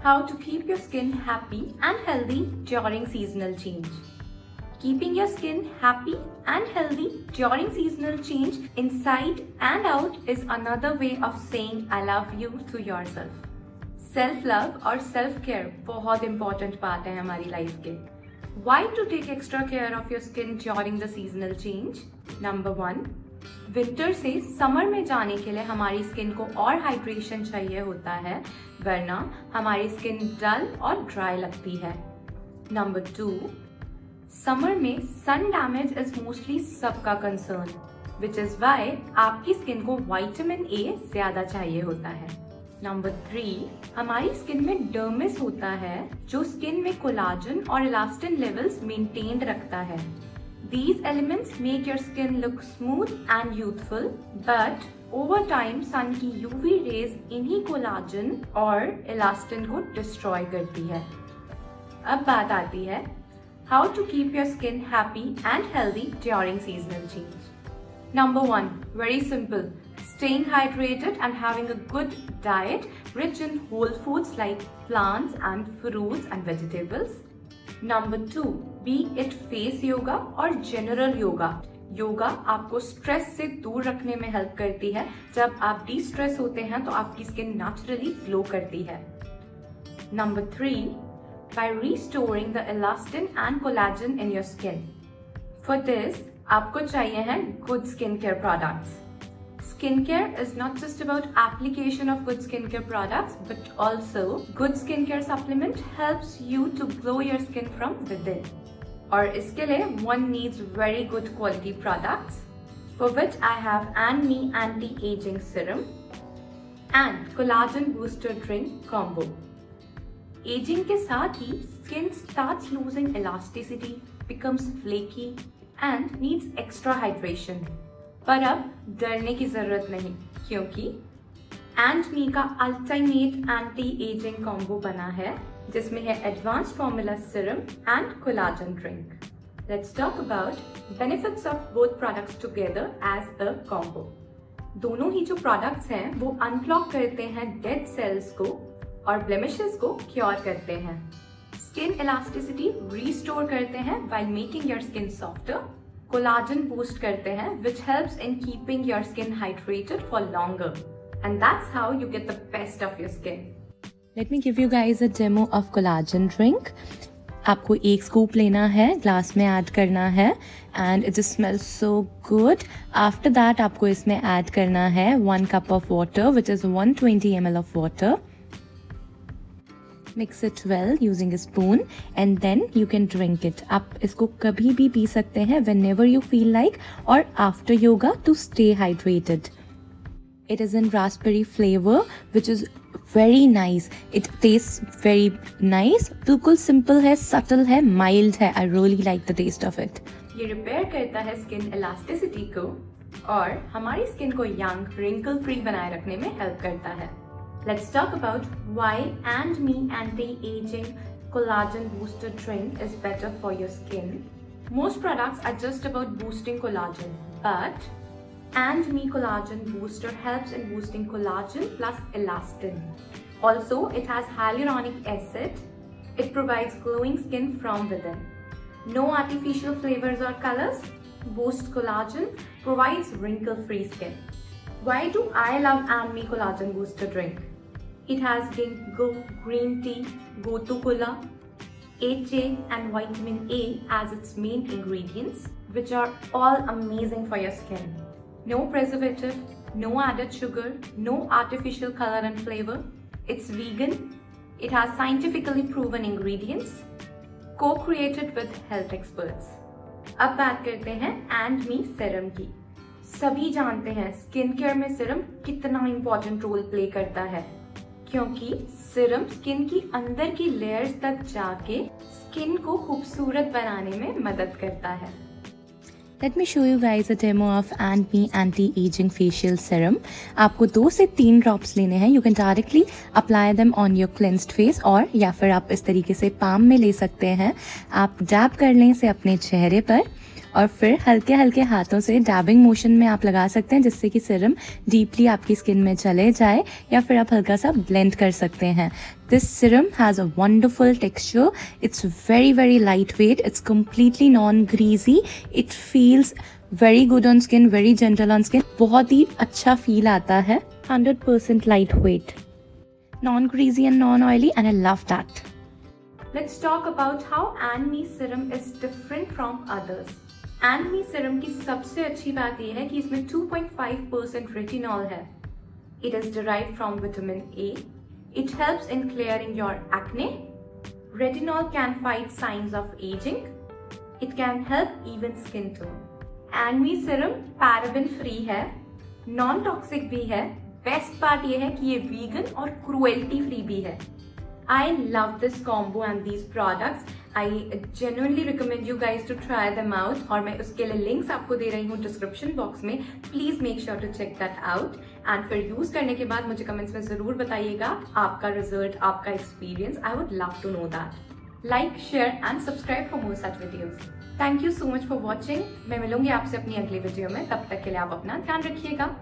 how to keep your skin happy and healthy during seasonal change. Keeping your skin happy and healthy during seasonal change inside and out is another way of saying I love you to yourself. Self love और self care बहुत important part है हमारी life के. Why to take extra care of your skin during the seasonal change? Number 1, winter से summer में जाने के लिए हमारी स्किन को और हाइड्रेशन चाहिए होता है, वरना हमारी स्किन डल और ड्राई लगती है. नंबर 2, समर में सन डैमेज इज मोस्टली सबका कंसर्न, विच इज वाई आपकी स्किन को विटामिन ए ज्यादा चाहिए होता है. नंबर 3, हमारी स्किन में डर्मिस होता है जो स्किन में कोलाजन और इलास्टिन लेवल्स मेंटेन्ड रखता है. These elements make your skin look smooth and youthful, but over time sun की UV rays इन्हीं कोलाजन और इलास्टिन को destroy करती है. अब बात आती है how to keep your skin happy and healthy during seasonal change. Number 1, very simple. Staying hydrated and having a good diet rich in whole foods like plants and fruits and vegetables. Number 2, be it face yoga और general yoga. Yoga आपको stress से दूर रखने में help करती है. जब आप डी स्ट्रेस होते हैं तो आपकी स्किन नेचुरली ग्लो करती है. Number 3, by restoring the elastin and collagen in your skin. For this, आपको चाहिए हैं good skincare products. Skincare is not just about application of good skincare products, but also good skincare supplement helps you to glow your skin from within. और इसके लिए one needs very good quality products, for which I have andMe Anti Ageing Serum and Collagen Booster Drink combo. Aging के साथ ही skin starts losing elasticity, becomes flaky and needs extra hydration. पर अब डरने की जरूरत नहीं, क्योंकि andMe का अल्टीमेट एंटी एजिंग कॉम्बो बना है जिसमें है advance formula serum and collagen drink. Let's talk about benefits of both products together as a combo. दोनों ही जो प्रोडक्ट्स हैं वो अनक्लॉग करते हैं डेड सेल्स को और ब्लेमिशेस को क्योर करते हैं. स्किन इलास्टिसिटी रिस्टोर करते हैं while making your skin softer. Collagen boost करते हैं which helps in keeping your skin hydrated for longer, and that's how you get the best of your skin. Let me give you guys a demo of collagen drink. आपको एक scoop लेना है, glass में add करना है and it just smells so good. After that आपको इसमें add करना है 1 cup of water which is 120 ml of water. Mix it well using a spoon and then you can drink it. आप इसको कभी भी पी सकते हैं whenever you feel like or after yoga to stay hydrated. It is in raspberry flavor which is very nice. It tastes very nice. बिल्कुल simple है, subtle है, mild है. I really like the taste of it. ये repair करता है skin elasticity को और हमारी स्किन को यंग, wrinkle free बनाए रखने में हेल्प करता है. Let's talk about why andMe Anti Ageing Collagen Booster Drink is better for your skin. Most products are just about boosting collagen, but andMe Collagen Booster helps in boosting collagen plus elastin. Also, it has Hyaluronic Acid. It provides glowing skin from within. No artificial flavors or colors. Boosts collagen, provides wrinkle-free skin. Why do I love andMe Collagen Booster Drink? It has ginkgo, green tea, gotukola, HA and vitamin A as its main ingredients, which are all amazing for your skin. No preservative, no added sugar, no artificial color and flavor. It's vegan. It has scientifically proven ingredients, co-created with health experts. अब बात करते हैं andMe serum की. सभी जानते हैं skin care में serum कितना इंपॉर्टेंट रोल प्ले करता है, क्योंकि सीरम स्किन की अंदर की लेयर्स तक जाके स्किन को खूबसूरत बनाने में मदद करता है. Let me show you guys a demo of andMe Anti Ageing Facial Serum. आपको 2 से 3 ड्रॉप्स लेने हैं. You can directly apply them on your cleansed face और या फिर आप इस तरीके से पाम में ले सकते हैं. आप डैब कर लें इसे अपने चेहरे पर और फिर हल्के हल्के हाथों से डैबिंग मोशन में आप लगा सकते हैं जिससे कि सीरम डीपली आपकी स्किन में चले जाए, या फिर आप हल्का सा ब्लेंड कर सकते हैं. This serum has a wonderful texture. It's very lightweight. It's completely non-greasy. It feels very good on skin, very gentle on skin. बहुत ही अच्छा feel आता है. 100% lightweight, non-greasy and non-oily, and I love that. Let's talk about how andMe serum is different from others. andMe serum की सबसे अच्छी बात यह है कि इसमें 2.5% retinol है. It is derived from vitamin A. It helps in clearing your acne. Retinol can fight signs of aging. It can help even skin tone. andMe serum paraben free है, non-toxic भी है. Best part ये है कि ये vegan और cruelty free भी है. I love this combo and these products. I genuinely recommend you guys to try them out. और मैं उसके लिए links आपको दे रही हूँ description box में. Please make sure to check that out. And फिर use करने के बाद मुझे comments में जरूर बताइएगा आपका result, आपका experience. I would love to know that. Like, share and subscribe for more such videos. Thank you so much for watching. मैं मिलूंगी आपसे अपनी अगली वीडियो में. तब तक के लिए आप अपना ध्यान रखिएगा.